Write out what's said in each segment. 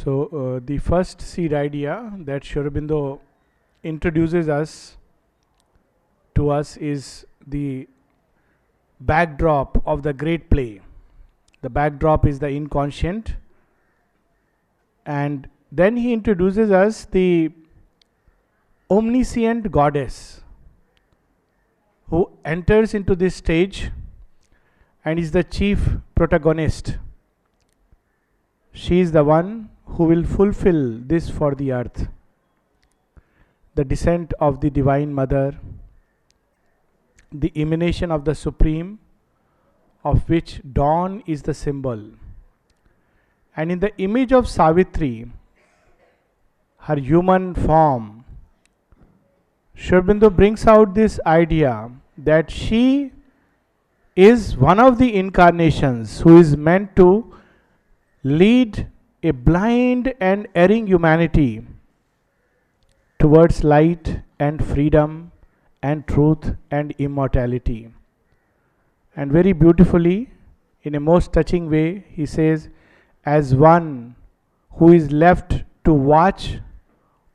So, the first seed idea that Aurobindo introduces to us is the backdrop of the great play. The backdrop is the inconscient, and then he introduces us the omniscient goddess who enters into this stage and is the chief protagonist. She is the one who will fulfill this for the earth. The descent of the Divine Mother, the emanation of the Supreme, of which dawn is the symbol. And in the image of Savitri, her human form, Aurobindo brings out this idea that she is one of the incarnations who is meant to lead a blind and erring humanity towards light and freedom and truth and immortality. And very beautifully, in a most touching way, he says, as one who is left to watch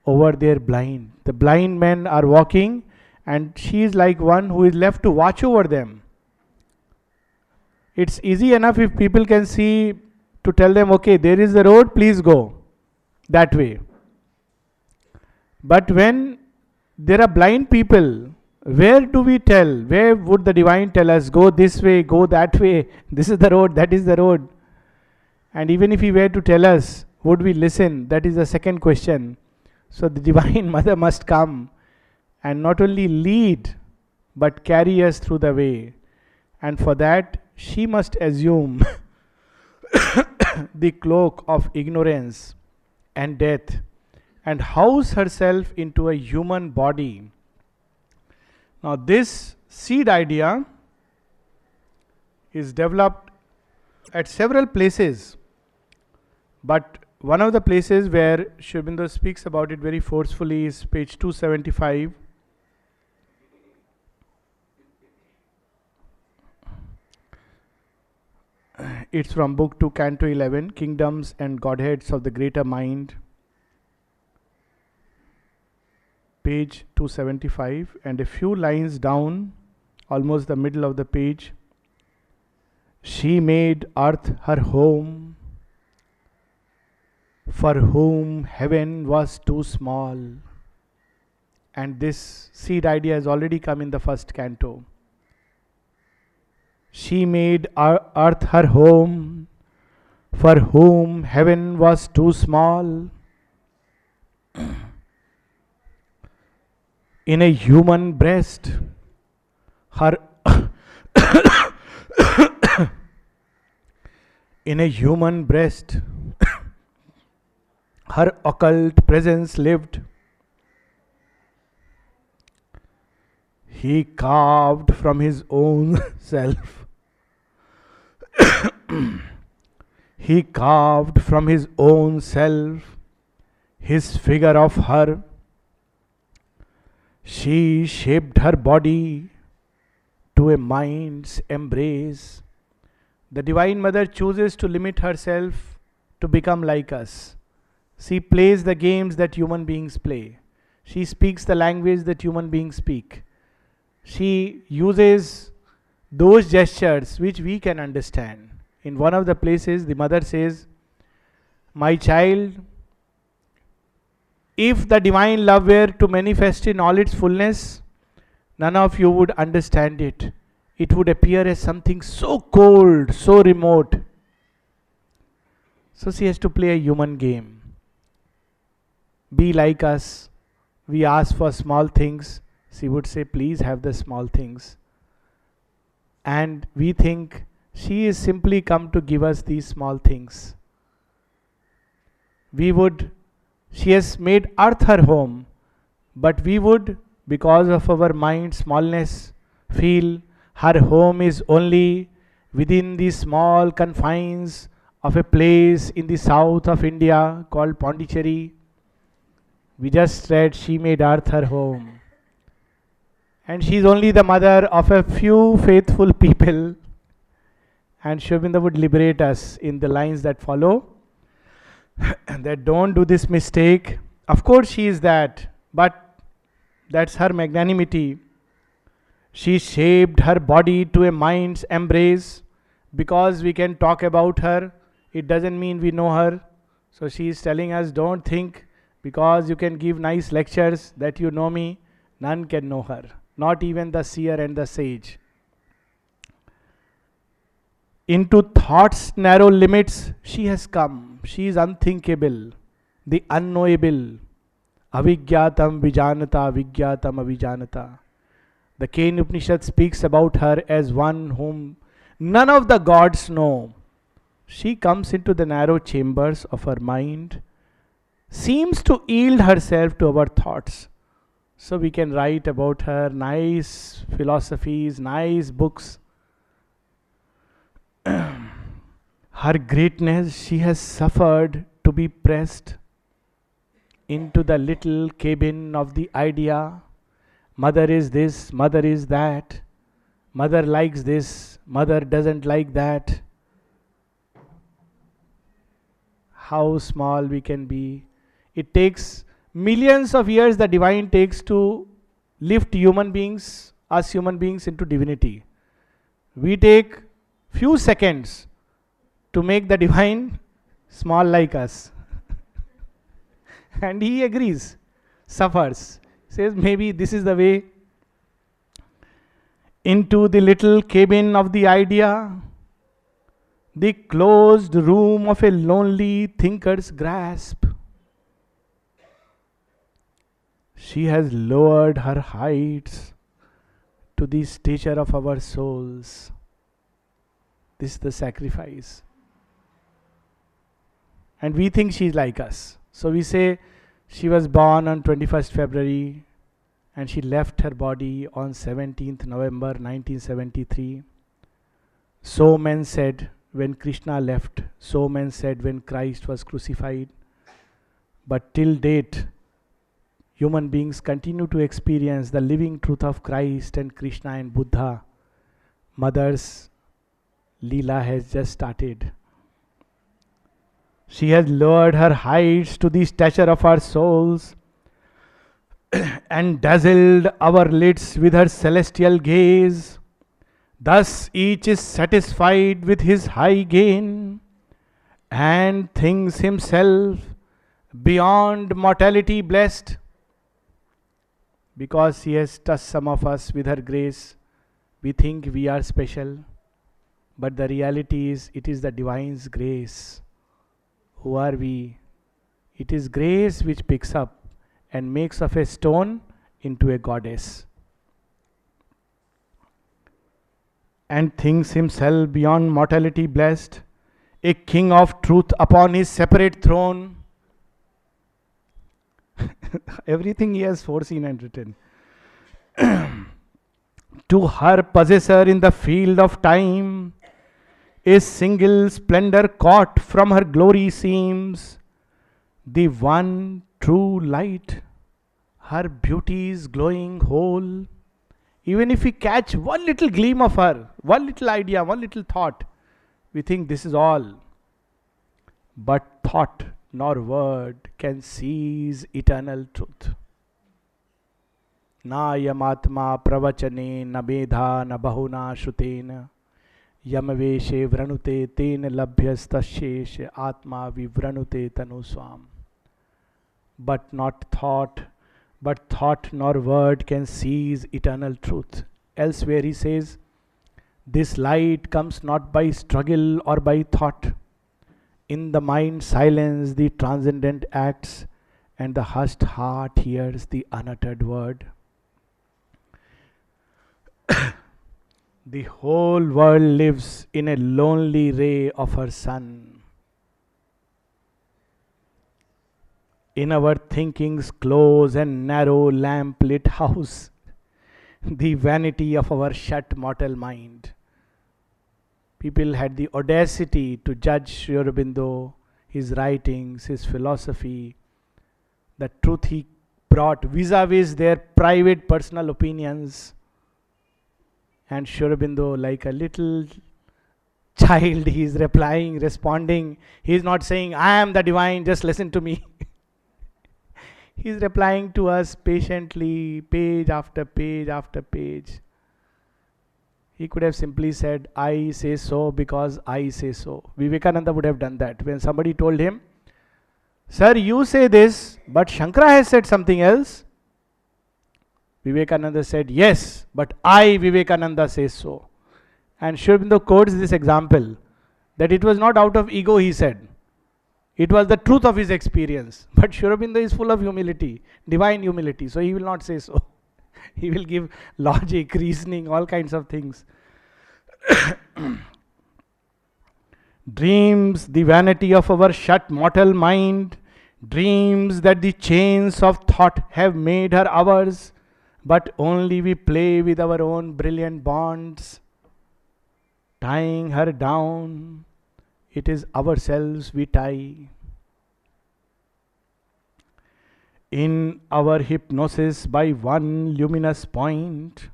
over their blind. The blind men are walking, and she is like one who is left to watch over them. It's easy enough if people can see to tell them, okay, there is the road, please go that way. But when there are blind people, where do we tell? Where would the divine tell us, go this way, go that way, this is the road, that is the road? And even if he were to tell us, would we listen? That is the second question. So the Divine Mother must come and not only lead, but carry us through the way. And for that, she must assume the cloak of ignorance and death and house herself into a human body. Now this seed idea is developed at several places, but one of the places where Aurobindo speaks about it very forcefully is page 275. It's from Book 2, Canto 11, Kingdoms and Godheads of the Greater Mind, page 275, and a few lines down, almost the middle of the page. She made earth her home, for whom heaven was too small. And this seed idea has already come in the first canto. She made earth her home, for whom heaven was too small. In a human breast, her in a human breast, her occult presence lived. He carved from his own self. He carved from his own self his figure of her. She shaped her body to a mind's embrace. The Divine Mother chooses to limit herself to become like us. She plays the games that human beings play. She speaks the language that human beings speak. She uses those gestures which we can understand. In one of the places, the mother says, my child, if the divine love were to manifest in all its fullness, none of you would understand it. It would appear as something so cold, so remote. So she has to play a human game. Be like us. We ask for small things. She would say, please have the small things. And we think she is simply come to give us these small things. She has made earth her home, but we would, because of our mind smallness, feel her home is only within the small confines of a place in the south of India called Pondicherry. We just read, she made earth her home. And she is only the mother of a few faithful people. And Aurobindo would liberate us in the lines that follow. that don't do this mistake. Of course, she is that, but that's her magnanimity. She shaped her body to a mind's embrace. Because we can talk about her, it doesn't mean we know her. So she is telling us, don't think because you can give nice lectures that you know me, none can know her, not even the seer and the sage. Into thought's narrow limits she has come. She is unthinkable, the unknowable. Avigyatam vijanata, vigyatam avijanata. The Kane Upanishad speaks about her as one whom none of the gods know. She comes into the narrow chambers of her mind, seems to yield herself to our thoughts. So we can write about her nice philosophies, nice books. Her greatness, she has suffered to be pressed into the little cabin of the idea. Mother is this, mother is that. Mother likes this, mother doesn't like that. How small we can be. It takes millions of years the divine takes to lift human beings, us human beings, into divinity. We take few seconds to make the divine small like us. And he agrees, suffers, says maybe this is the way. Into the little cabin of the idea, the closed room of a lonely thinker's grasp. She has lowered her heights to the stature of our souls. This is the sacrifice. And we think she is like us. So we say she was born on 21st February and she left her body on 17th November 1973. So men said when Krishna left, so men said when Christ was crucified. But till date, human beings continue to experience the living truth of Christ and Krishna and Buddha. Mother's Leela has just started. She has lowered her heights to the stature of our souls and dazzled our lids with her celestial gaze. Thus each is satisfied with his high gain and thinks himself beyond mortality blessed. Because she has touched some of us with her grace, we think we are special. But the reality is, it is the divine's grace. Who are we? It is grace which picks up and makes of a stone into a goddess. And thinks himself beyond mortality blessed, a king of truth upon his separate throne. Everything he has foreseen and written. To her possessor in the field of time, a single splendor caught from her glory seems the one true light, her beauty's glowing whole. Even if we catch one little gleam of her, one little idea, one little thought, we think this is all. But thought nor word can seize eternal truth. Na yamatma pravachane na bedha na bahuna shrutena yamaveshe vranute ten labhyastashesh atma vivranute tanuswam. But thought nor word can seize eternal truth. Elsewhere he says, this light comes not by struggle or by thought. In the mind silence the transcendent acts, and the hushed heart hears the unuttered word. The whole world lives in a lonely ray of her sun. In our thinking's close and narrow lamp-lit house, the vanity of our shut mortal mind. People had the audacity to judge Aurobindo, his writings, his philosophy, the truth he brought vis-a-vis their private personal opinions. And Aurobindo, like a little child. He is replying, responding. He is not saying, I am the divine, just listen to me. He is replying to us patiently, page after page after page. He could have simply said, I say so because I say so. Vivekananda would have done that. When somebody told him, Sir, you say this, but Shankara has said something else. Vivekananda said, yes, but I, Vivekananda, say so. And Sri Aurobindo quotes this example, that it was not out of ego he said. It was the truth of his experience. But Sri Aurobindo is full of humility, divine humility, so he will not say so. He will give logic, reasoning, all kinds of things. Dreams, the vanity of our shut mortal mind, dreams that the chains of thought have made her ours, but only we play with our own brilliant bonds, tying her down, it is ourselves we tie. In our hypnosis by one luminous point,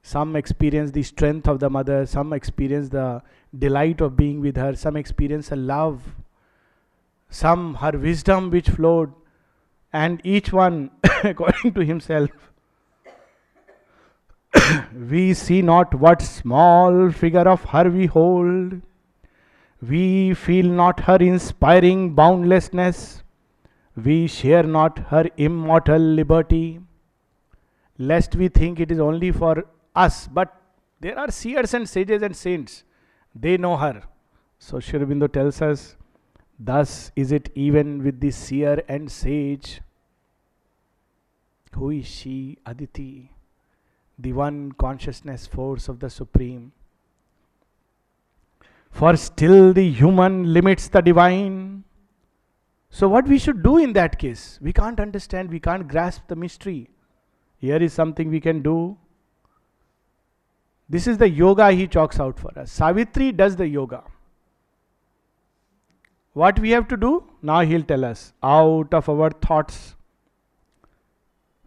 some experience the strength of the mother, some experience the delight of being with her, some experience her love, some her wisdom which flowed, and each one according to himself. We see not what small figure of her we hold. We feel not her inspiring boundlessness. We share not her immortal liberty. Lest we think it is only for us, but there are seers and sages and saints. They know her. So Sri Aurobindo tells us, thus is it even with the seer and sage. Who is she, Aditi? The one consciousness force of the Supreme. For still the human limits the divine. So what we should do in that case? We can't understand, we can't grasp the mystery. Here is something we can do. This is the yoga he chalks out for us. Savitri does the yoga. What we have to do? Now he'll tell us. Out of our thoughts,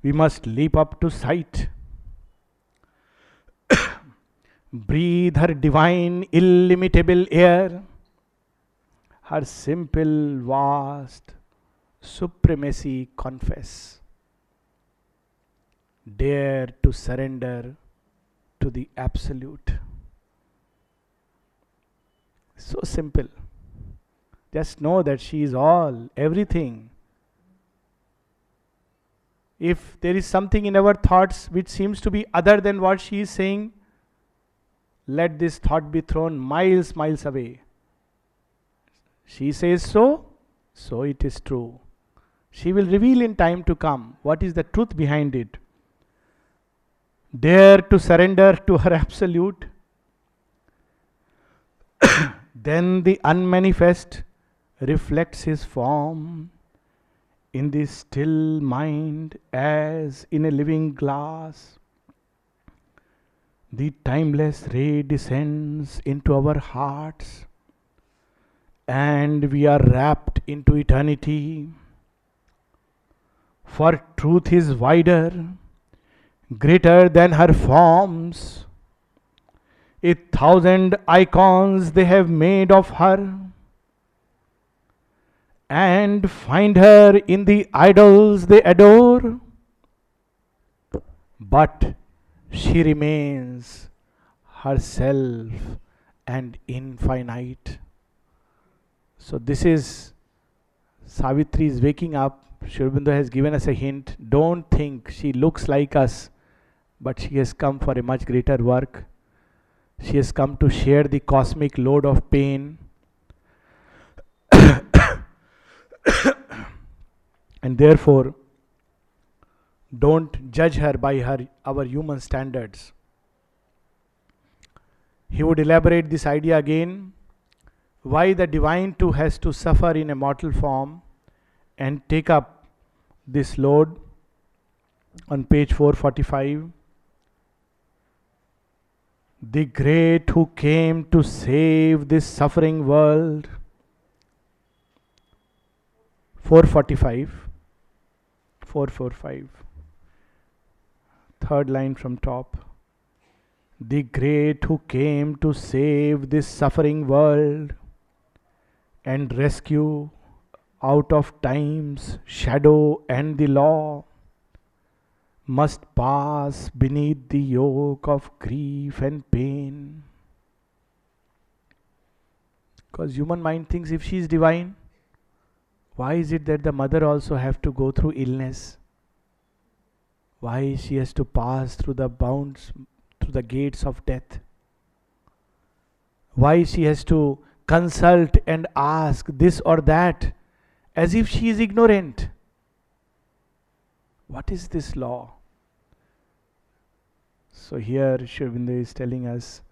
we must leap up to sight. Breathe her divine, illimitable air, her simple, vast supremacy confess. Dare to surrender to the Absolute. So simple. Just know that she is all, everything. If there is something in our thoughts which seems to be other than what she is saying, let this thought be thrown miles, miles away. She says so, so it is true. She will reveal in time to come what is the truth behind it. Dare to surrender to her Absolute. Then the unmanifest reflects his form in the still mind as in a living glass. The timeless ray descends into our hearts, and we are wrapped into eternity. For truth is wider, greater than her forms. 1,000 icons they have made of her, and find her in the idols they adore. But she remains herself and infinite. So this is Savitri is waking up. Sri Aurobindo has given us a hint. Don't think she looks like us, but she has come for a much greater work. She has come to share the cosmic load of pain. And therefore, don't judge her by our human standards. He would elaborate this idea again, why the divine too has to suffer in a mortal form and take up this load on page 445. The great who came to save this suffering world. 445. 445. Third line from top. the great who came to save this suffering world and rescue out of time's shadow and the law, must pass beneath the yoke of grief and pain. Because human mind thinks if she is divine, why is it that the mother also have to go through illness? Why she has to pass through the bounds, through the gates of death? Why she has to consult and ask this or that as if she is ignorant? What is this law? So here Aurobindo is telling us,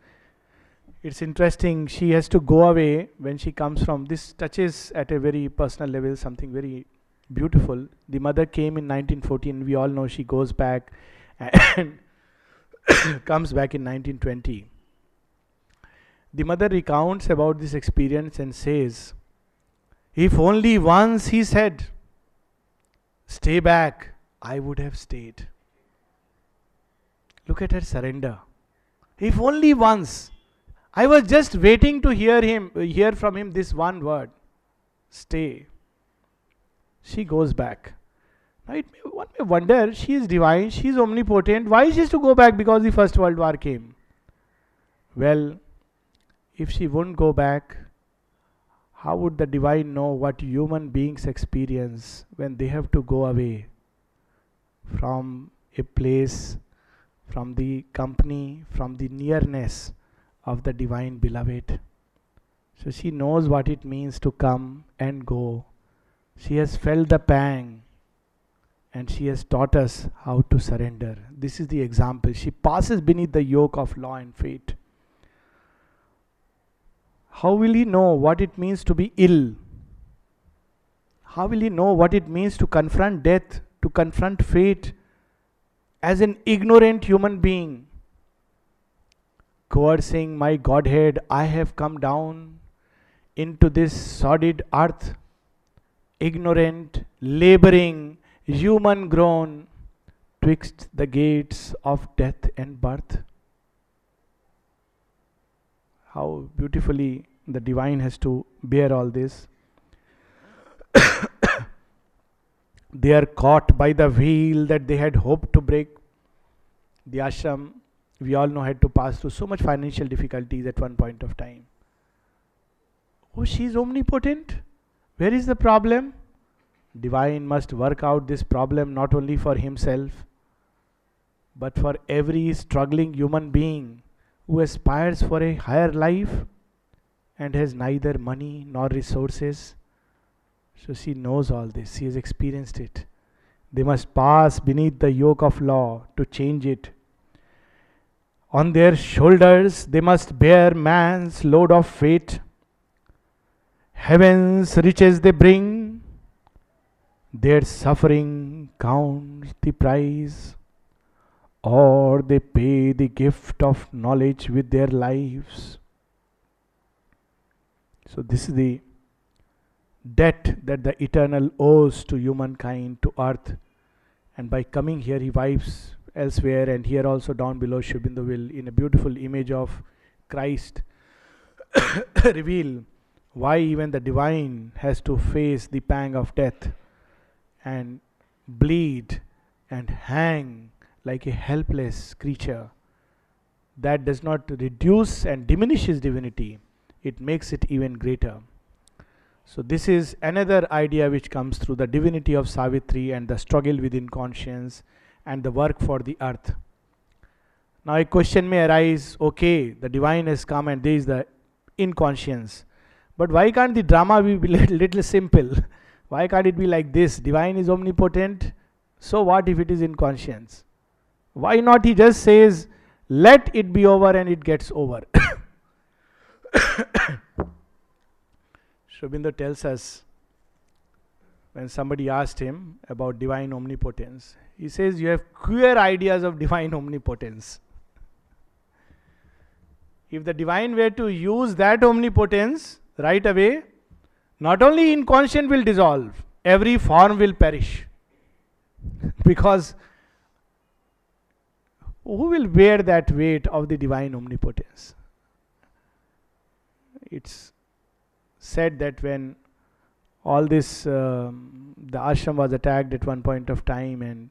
it's interesting, she has to go away when she comes from, this touches at a very personal level something very beautiful. The mother came in 1914, we all know she goes back and comes back in 1920. The mother recounts about this experience and says, if only once he said, stay back, I would have stayed. Look at her surrender. If only once. I was just waiting to hear from him this one word. Stay. She goes back. Now one may wonder, she is divine, she is omnipotent. Why is she to go back? Because the First World War came. Well, if she wouldn't go back, how would the divine know what human beings experience when they have to go away from a place, from the company, from the nearness of the divine beloved? So she knows what it means to come and go. She has felt the pang and she has taught us how to surrender. This is the example. She passes beneath the yoke of law and fate. How will he know what it means to be ill? How will he know what it means to confront death, to confront fate as an ignorant human being? Coercing my Godhead, I have come down into this sordid earth, ignorant, laboring, human grown, twixt the gates of death and birth. How beautifully the divine has to bear all this. They are caught by the wheel that they had hoped to break. The ashram, we all know, had to pass through so much financial difficulties at one point of time. Oh, she is omnipotent. Where is the problem? Divine must work out this problem not only for himself, but for every struggling human being who aspires for a higher life and has neither money nor resources. So she knows all this. She has experienced it. They must pass beneath the yoke of law to change it. On their shoulders they must bear man's load of fate. Heaven's riches they bring, their suffering counts the price, or they pay the gift of knowledge with their lives. So this is the debt that the Eternal owes to humankind, to earth. And by coming here, he wipes elsewhere, and here also down below, Aurobindo will, in a beautiful image of Christ, reveal why even the divine has to face the pang of death and bleed and hang like a helpless creature. That does not reduce and diminish his divinity, it makes it even greater. So this is another idea which comes through the divinity of Savitri and the struggle with inconscience and the work for the earth. Now a question may arise, okay, the divine has come and there is the inconscience. But why can't the drama be little simple? Why can't it be like this? Divine is omnipotent, so what if it is inconscience? Why not he just says, let it be over, and it gets over? Aurobindo tells us, when somebody asked him about divine omnipotence, he says, you have queer ideas of divine omnipotence. If the divine were to use that omnipotence right away, not only inconscient will dissolve, every form will perish. Because Who will bear that weight of the divine omnipotence? It's said that when all this, the ashram was attacked at one point of time, and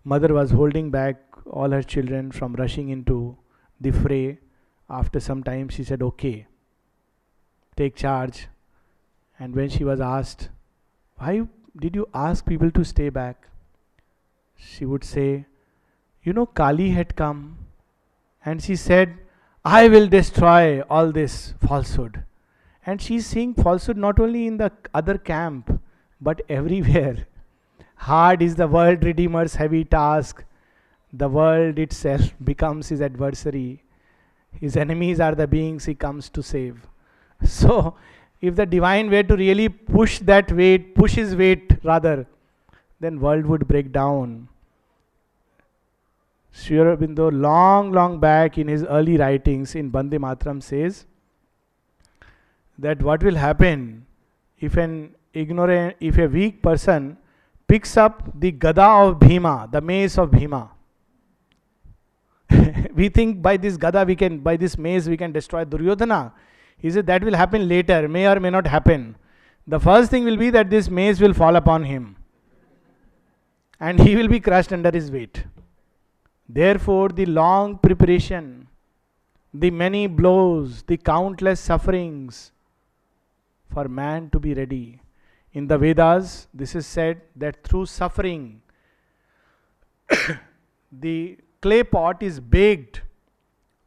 mother was holding back all her children from rushing into the fray. After some time, she said, "Okay, take charge." And when she was asked, "Why did you ask people to stay back?" she would say, Kali had come and she said, "I will destroy all this falsehood." And she's seeing falsehood not only in the other camp, but everywhere. Hard is the world redeemer's heavy task. The world itself becomes his adversary. His enemies are the beings he comes to save. So, if the divine were to really push his weight rather, then world would break down. Sri Aurobindo, long back in his early writings in Bande Mataram, says that what will happen if if a weak person picks up the gada of Bhima, the mace of Bhima. We think by this gada by this mace we can destroy Duryodhana. He said that will happen later, may or may not happen. The first thing will be that this mace will fall upon him and he will be crushed under his weight. Therefore, the long preparation, the many blows, the countless sufferings for man to be ready. In the Vedas, this is said that through suffering, the clay pot is baked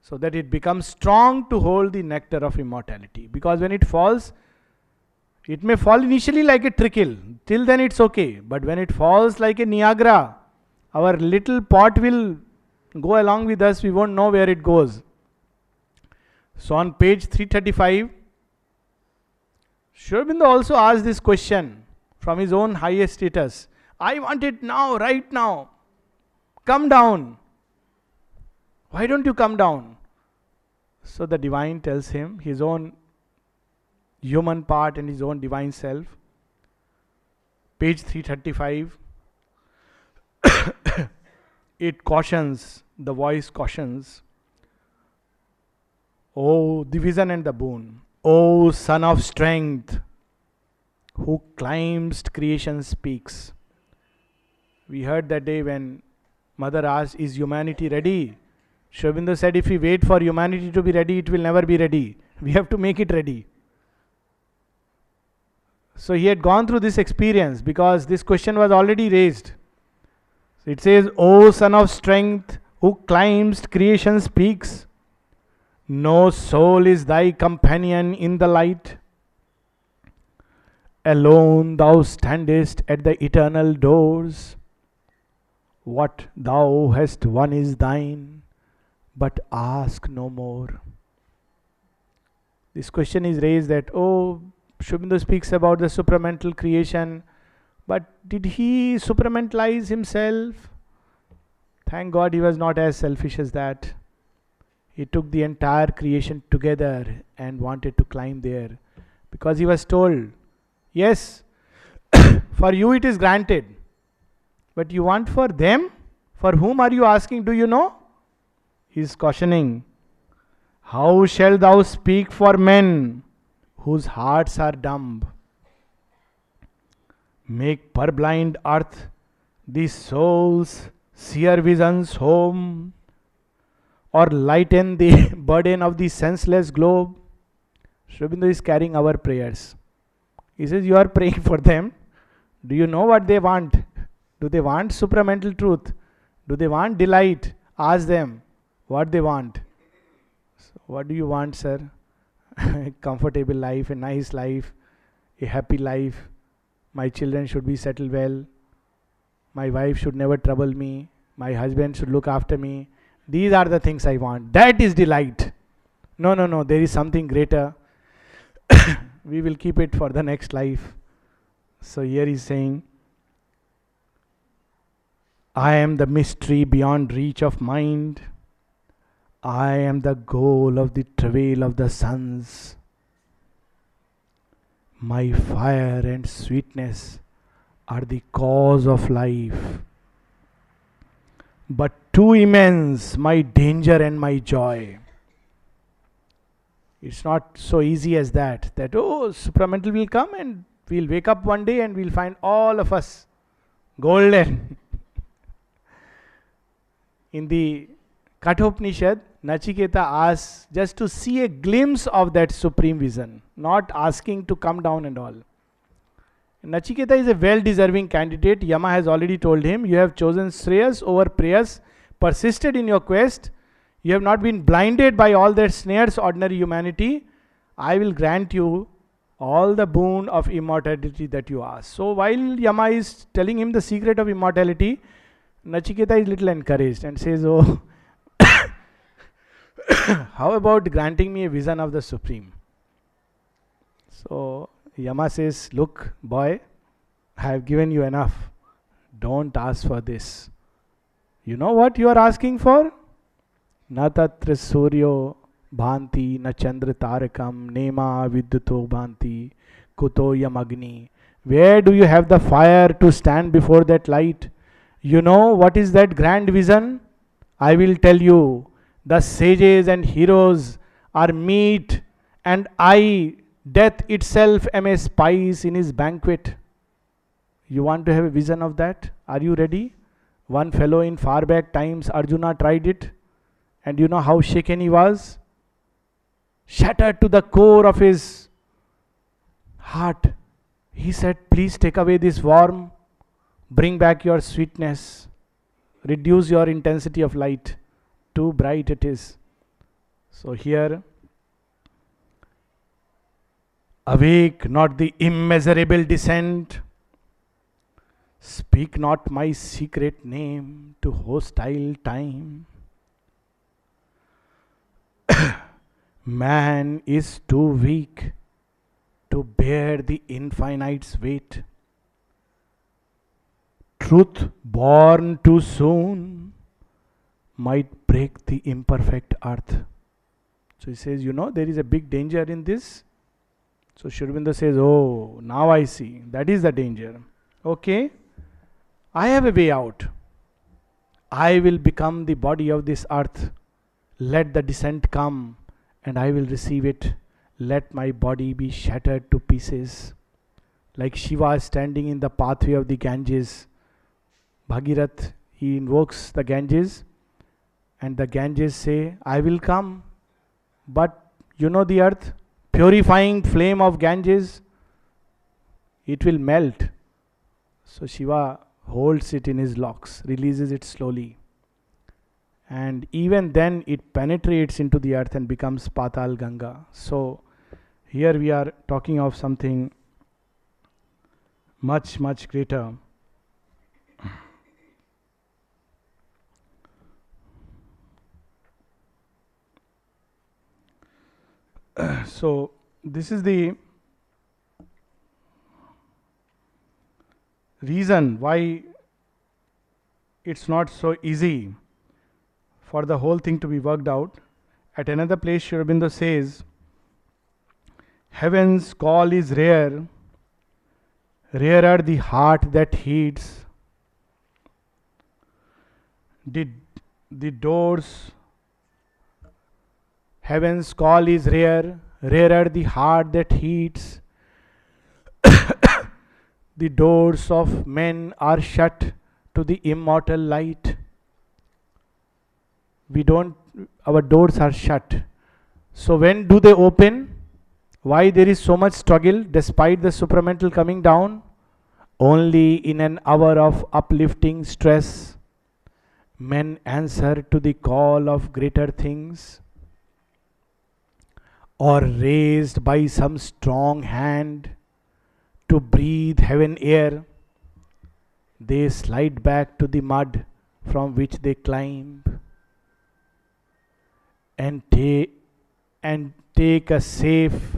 so that it becomes strong to hold the nectar of immortality. Because when it falls, it may fall initially like a trickle. Till then it's okay. But when it falls like a Niagara, our little pot will go along with us. We won't know where it goes. So on page 335, Sri Aurobindo also asked this question from his own highest status. I want it now, right now. Come down. Why don't you come down? So the divine tells him, his own human part and his own divine self. Page 335. It cautions, the voice cautions. Oh, the vision and the boon. O son of strength, who climbs creation's peaks. We heard that day when mother asked, is humanity ready? Sri Aurobindo said, if we wait for humanity to be ready, it will never be ready. We have to make it ready. So he had gone through this experience because this question was already raised. So it says, O son of strength, who climbs creation's peaks, no soul is thy companion in the light. Alone thou standest at the eternal doors. What thou hast won is thine, but ask no more. This question is raised that, Sri Aurobindo speaks about the supramental creation, but did he supramentalize himself? Thank God he was not as selfish as that. He took the entire creation together and wanted to climb there. Because he was told, yes, for you it is granted. But you want for them? For whom are you asking? Do you know? He is cautioning. How shall thou speak for men whose hearts are dumb? Make purblind earth the soul's seer vision's home, or lighten the burden of the senseless globe. Sri Aurobindo is carrying our prayers. He says, you are praying for them. Do you know what they want? Do they want supramental truth? Do they want delight? Ask them what they want. So what do you want, sir? A comfortable life, a nice life, a happy life. My children should be settled well. My wife should never trouble me. My husband should look after me. These are the things I want. That is delight. No. There is something greater. We will keep it for the next life. So here he is saying, I am the mystery beyond reach of mind. I am the goal of the travail of the suns. My fire and sweetness are the cause of life. but too immense, my danger and my joy. It's not so easy as that, oh, supramental will come and we'll wake up one day and we'll find all of us golden. In the Kathopanishad, Nachiketa asks just to see a glimpse of that supreme vision, not asking to come down and all. Nachiketa is a well-deserving candidate. Yama has already told him, you have chosen Shreyas over Preyas, persisted in your quest, you have not been blinded by all their snares, ordinary humanity. I will grant you all the boon of immortality that you ask. So while Yama is telling him the secret of immortality, Nachiketa is little encouraged and says, oh, how about granting me a vision of the Supreme? So Yama says, look, boy, I have given you enough. Don't ask for this. You know what you are asking for? Na tatra suryo bhanti, na chandra tarakam, nema vidyuto bhanti, kuto yam agni. Where do you have the fire to stand before that light? You know what is that grand vision? I will tell you. The sages and heroes are meat, and I, death itself, am a spice in his banquet. You want to have a vision of that? Are you ready? One fellow in far back times, Arjuna, tried it. And you know how shaken he was? Shattered to the core of his heart. He said, please take away this warmth. Bring back your sweetness. Reduce your intensity of light. Too bright it is. So here, awake not the immeasurable descent. Speak not my secret name to hostile time. Man is too weak to bear the infinite's weight. Truth born too soon might break the imperfect earth. So he says, you know, there is a big danger in this. So Sri Aurobindo says, oh, now I see. That is the danger. Okay, I have a way out. I will become the body of this earth. Let the descent come and I will receive it. Let my body be shattered to pieces. Like Shiva standing in the pathway of the Ganges. Bhagirath, he invokes the Ganges, and the Ganges say, I will come. But you know the earth, purifying flame of Ganges, it will melt. So Shiva holds it in his locks, releases it slowly. And even then it penetrates into the earth and becomes Patal Ganga. So here we are talking of something much, much greater. So this is the reason why it's not so easy for the whole thing to be worked out. At another place, Sri Aurobindo says, heaven's call is rare, rarer the heart that heeds. The doors, heaven's call is rare, rarer the heart that heeds. The doors of men are shut to the immortal light. Our doors are shut. So when do they open? Why there is so much struggle despite the supramental coming down? Only in an hour of uplifting stress, men answer to the call of greater things. Or raised by some strong hand to breathe heaven air, they slide back to the mud from which they climb. And take a safe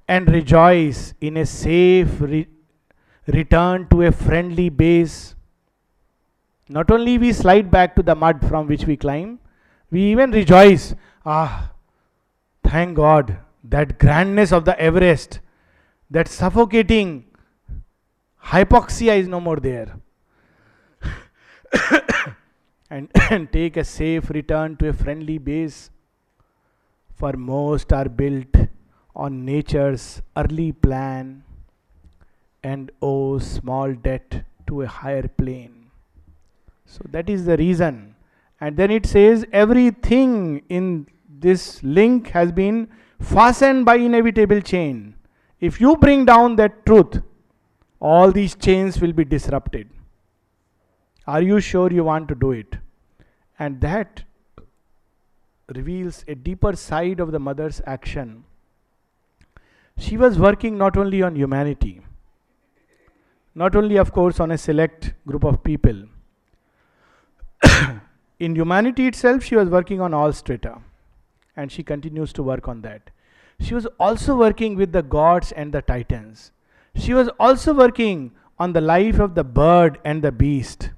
and rejoice in a safe return to a friendly base. Not only we slide back to the mud from which we climb, we even rejoice. Thank God, that grandness of the Everest, that suffocating hypoxia is no more there. and, and take a safe return to a friendly base. For most are built on nature's early plan and owe small debt to a higher plane. So that is the reason. And then it says everything in this link has been fastened by inevitable chain. If you bring down that truth, all these chains will be disrupted. Are you sure you want to do it? And that reveals a deeper side of the mother's action. She was working not only on humanity, not only, of course, on a select group of people. In humanity itself, she was working on all strata, and she continues to work on that. She was also working with the gods and the titans. She was also working on the life of the bird and the beast.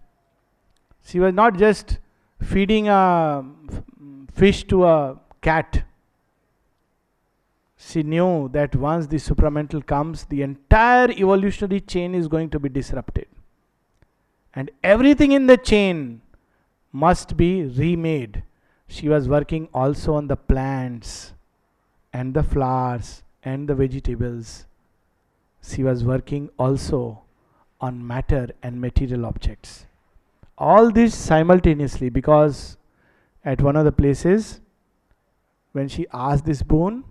She was not just feeding a fish to a cat. She knew that once the supramental comes, the entire evolutionary chain is going to be disrupted. And everything in the chain must be remade. She was working also on the plants and the flowers and the vegetables. She was working also on matter and material objects. All this simultaneously, because at one of the places, when she asked this boon,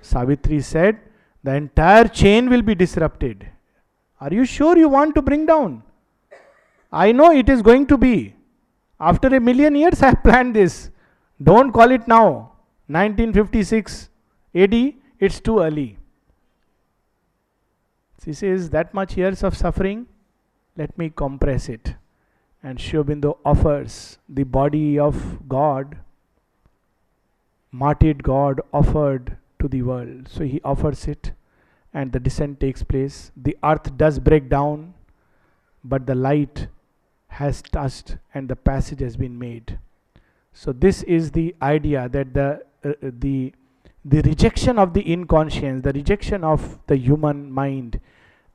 Savitri said, the entire chain will be disrupted. Are you sure you want to bring down? I know it is going to be. After 1,000,000 years I have planned this. Don't call it now. 1956 AD, it's too early. She says, that much years of suffering, let me compress it. And Aurobindo offers the body of God, martyred God offered to the world. So he offers it, and the descent takes place. The earth does break down, but the light has touched and the passage has been made. So this is the idea that the rejection of the inconscience, the rejection of the human mind,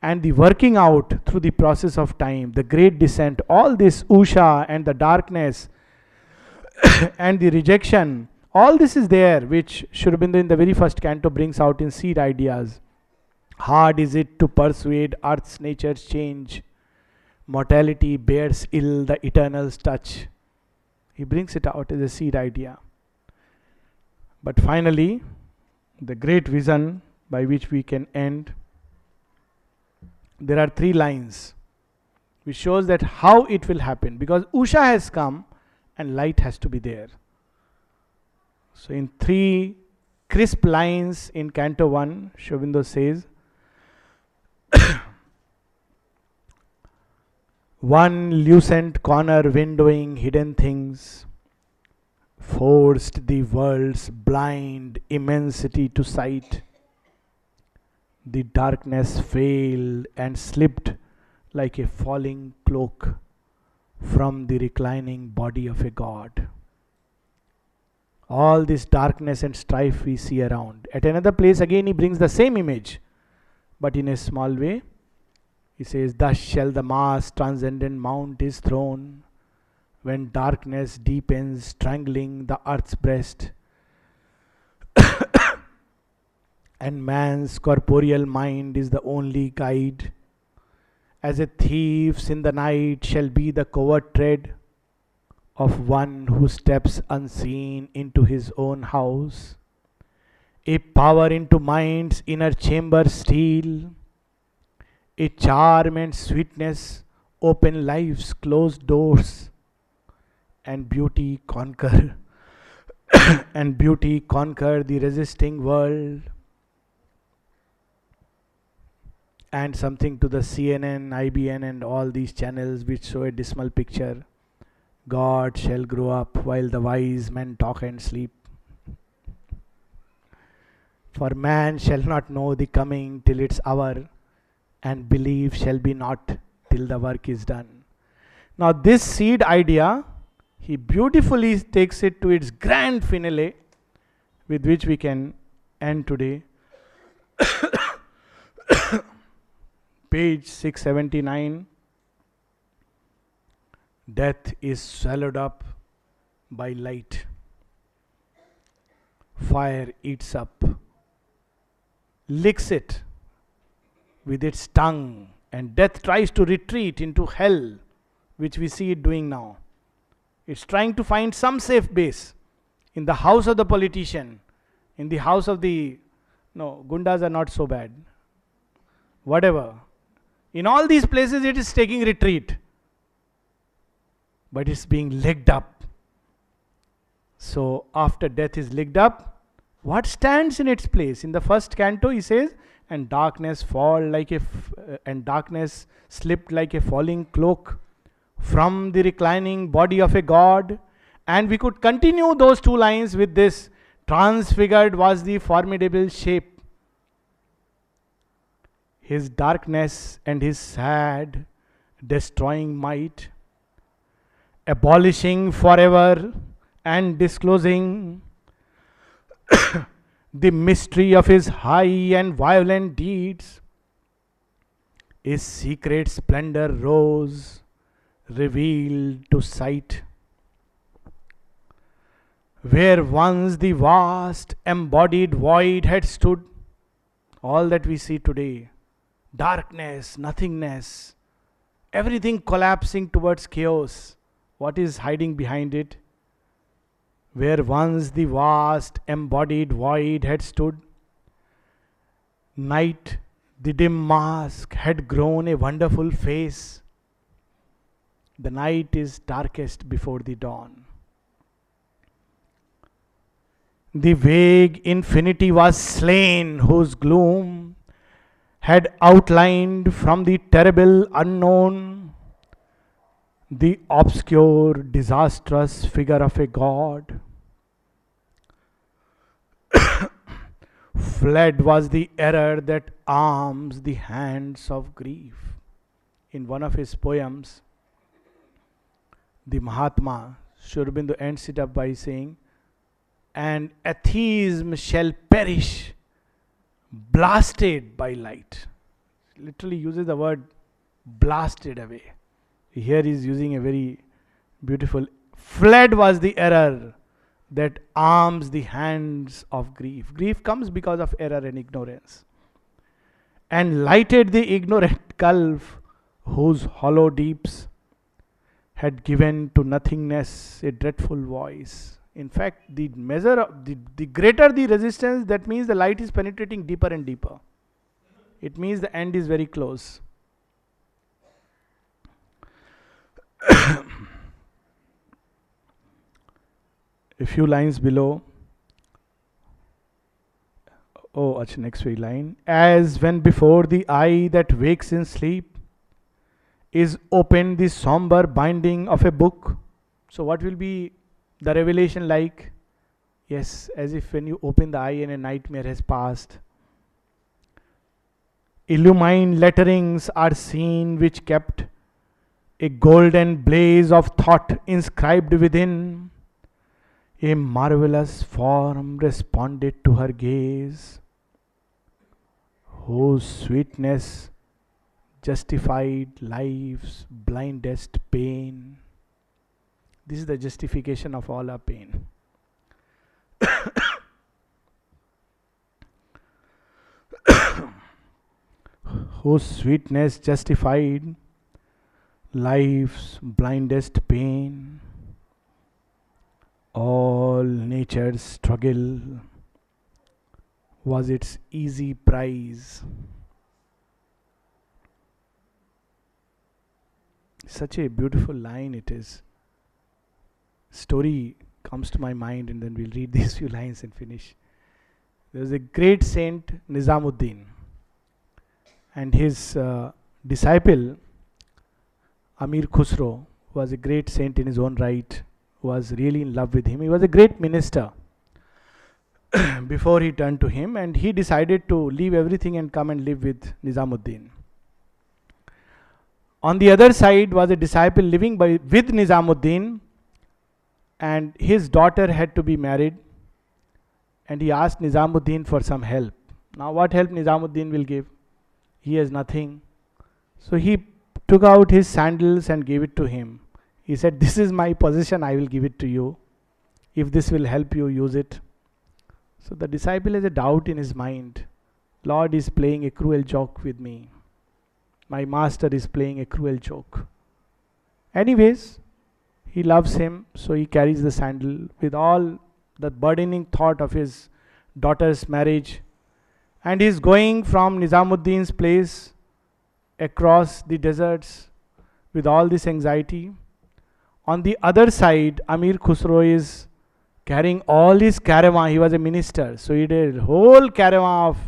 and the working out through the process of time, the great descent, all this Usha and the darkness and the rejection, all this is there, which Aurobindo in the very first canto brings out in seed ideas. Hard is it to persuade earth's nature's change. Mortality bears ill the eternal's touch. He brings it out as a seed idea. But finally, the great vision by which we can end, there are 3 lines which shows that how it will happen, because Usha has come and light has to be there. So in 3 crisp lines in Canto 1, Aurobindo says, one lucent corner windowing hidden things, forced the world's blind immensity to sight. The darkness failed and slipped like a falling cloak from the reclining body of a god. All this darkness and strife we see around. At another place again he brings the same image, but in a small way. He says, thus shall the mass transcendent mount his throne, when darkness deepens, strangling the earth's breast, and man's corporeal mind is the only guide. As a thief's in the night shall be the covert tread of one who steps unseen into his own house. A power into mind's inner chamber steal. A charm and sweetness open life's closed doors, and beauty conquer and beauty conquer the resisting world. And something to the CNN, IBN and all these channels which show a dismal picture. God shall grow up while the wise men talk and sleep. For man shall not know the coming till its hour, and belief shall be not till the work is done. Now this seed idea, he beautifully takes it to its grand finale, with which we can end today. Page 679. Death is swallowed up by light. Fire eats up, licks it with its tongue, and death tries to retreat into hell, which we see it doing now. It's trying to find some safe base in the house of the politician, in the house of the, no, gundas are not so bad. Whatever. In all these places it is taking retreat. But it's being licked up. So after death is licked up, what stands in its place? In the first canto he says, and darkness and darkness slipped like a falling cloak from the reclining body of a god. And we could continue those two lines with this. Transfigured was the formidable shape. His darkness and his sad, destroying might, abolishing forever and disclosing the mystery of his high and violent deeds. His secret splendor rose, revealed to sight. Where once the vast embodied void had stood, all that we see today, darkness, nothingness, everything collapsing towards chaos. What is hiding behind it? Where once the vast embodied void had stood, night, the dim mask, had grown a wonderful face. The night is darkest before the dawn. The vague infinity was slain, whose gloom had outlined from the terrible unknown the obscure, disastrous figure of a god. Fled was the error that arms the hands of grief. In one of his poems, the Mahatma, Aurobindo ends it up by saying, and atheism shall perish, blasted by light. Literally uses the word blasted away. Here he is using a very beautiful, fled was the error that arms the hands of grief. Grief comes because of error and ignorance. And lighted the ignorant gulf, whose hollow deeps had given to nothingness a dreadful voice. In fact, the measure of the greater the resistance, that means the light is penetrating deeper and deeper. It means the end is very close. A few lines below. Next line. As when before the eye that wakes in sleep is opened the somber binding of a book. So what will be the revelation like? Yes, as if when you open the eye and a nightmare has passed. Illumined letterings are seen which kept a golden blaze of thought inscribed within. A marvelous form responded to her gaze, whose sweetness justified life's blindest pain. This is the justification of all our pain. Whose sweetness justified life's blindest pain. All nature's struggle was its easy prize. Such a beautiful line it is. Story comes to my mind, and then we'll read these few lines and finish. There was a great saint, Nizamuddin, and his disciple, Amir Khusro, was a great saint in his own right, was really in love with him. He was a great minister before he turned to him, and he decided to leave everything and come and live with Nizamuddin. On the other side was a disciple living with Nizamuddin, and his daughter had to be married, and he asked Nizamuddin for some help. Now what help Nizamuddin will give? He has nothing. So he took out his sandals and gave it to him. He said, this is my possession, I will give it to you. If this will help you, use it. So the disciple has a doubt in his mind. Lord is playing a cruel joke with me. My master is playing a cruel joke. Anyways, he loves him, so he carries the sandal with all the burdening thought of his daughter's marriage. And he is going from Nizamuddin's place across the deserts with all this anxiety. On the other side, Amir Khusro is carrying all his caravan. He was a minister, so he did a whole caravan of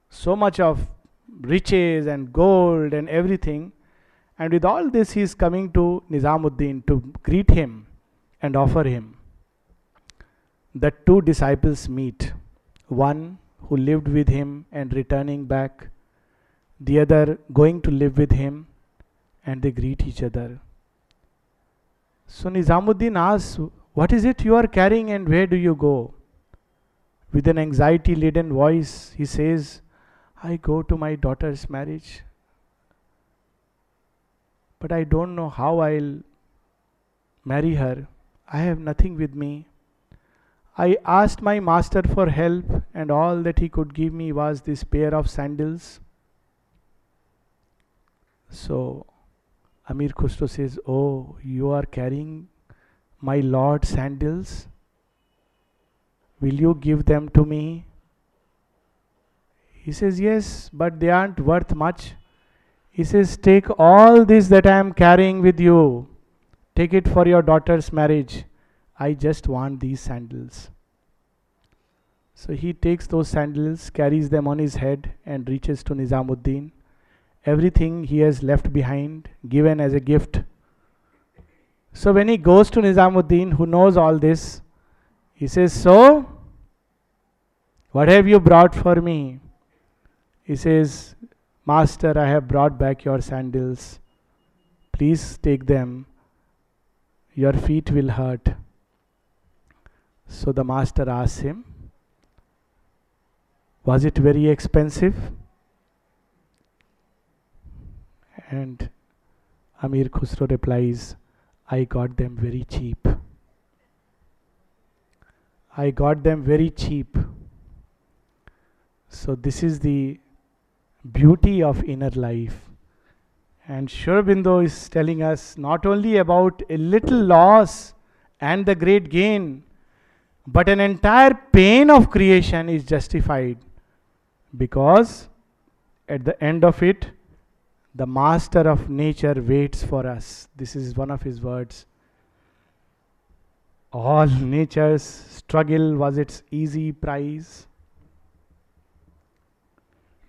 so much of riches and gold and everything. And with all this, he is coming to Nizamuddin to greet him and offer him. The two disciples meet. One who lived with him and returning back, the other going to live with him, and they greet each other. So Nizamuddin asks, what is it you are carrying and where do you go? With an anxiety-laden voice, he says, I go to my daughter's marriage, but I don't know how I'll marry her. I have nothing with me. I asked my master for help, and all that he could give me was this pair of sandals. So Amir Khusro says, oh, you are carrying my Lord's sandals? Will you give them to me? He says, yes, but they aren't worth much. He says, take all this that I am carrying with you. Take it for your daughter's marriage. I just want these sandals. So he takes those sandals, carries them on his head and reaches to Nizamuddin. Everything he has left behind, given as a gift. So when he goes to Nizamuddin, who knows all this, he says, so, what have you brought for me? He says, Master, I have brought back your sandals. Please take them. Your feet will hurt. So the master asks him, was it very expensive? And Amir Khusro replies, I got them very cheap. I got them very cheap. So this is the beauty of inner life. And Aurobindo is telling us not only about a little loss and the great gain, but an entire pain of creation is justified, because at the end of it, the master of nature waits for us. This is one of his words. All nature's struggle was its easy prize.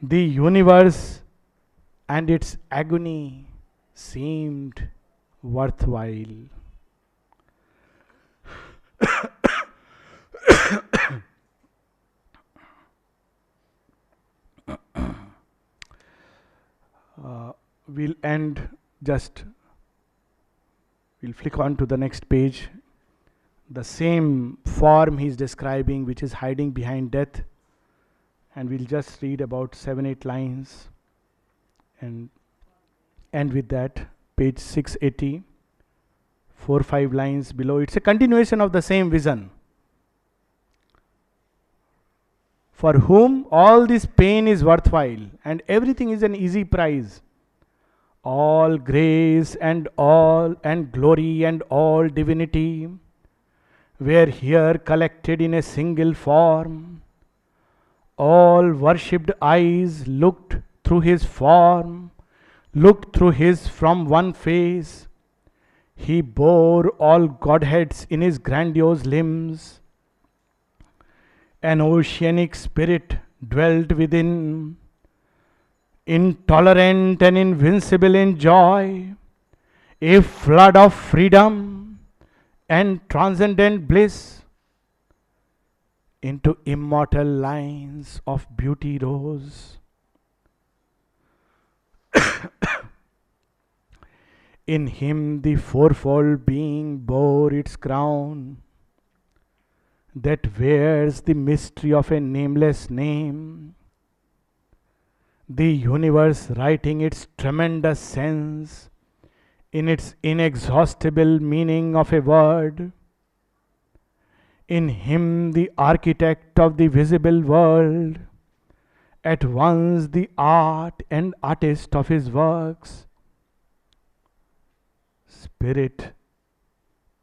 The universe and its agony seemed worthwhile. We'll flick on to the next page. The same form he's describing, which is hiding behind death. And we'll just read about 7-8 lines and end with that. Page 680, 4-5 lines below. It's a continuation of the same vision. For whom all this pain is worthwhile and everything is an easy prize. All grace and all and glory and all divinity were here collected in a single form. All worshipped eyes looked through his form, looked through his from one face. He bore all godheads in his grandiose limbs. An oceanic spirit dwelt within, intolerant and invincible in joy, a flood of freedom and transcendent bliss. Into immortal lines of beauty rose. In him the fourfold being bore its crown, that wears the mystery of a nameless name. The universe writing its tremendous sense in its inexhaustible meaning of a word. In him, the architect of the visible world, at once the art and artist of his works, spirit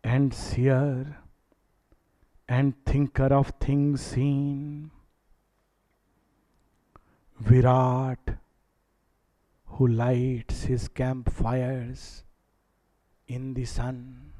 and seer and thinker of things seen, Virat, who lights his campfires in the sun.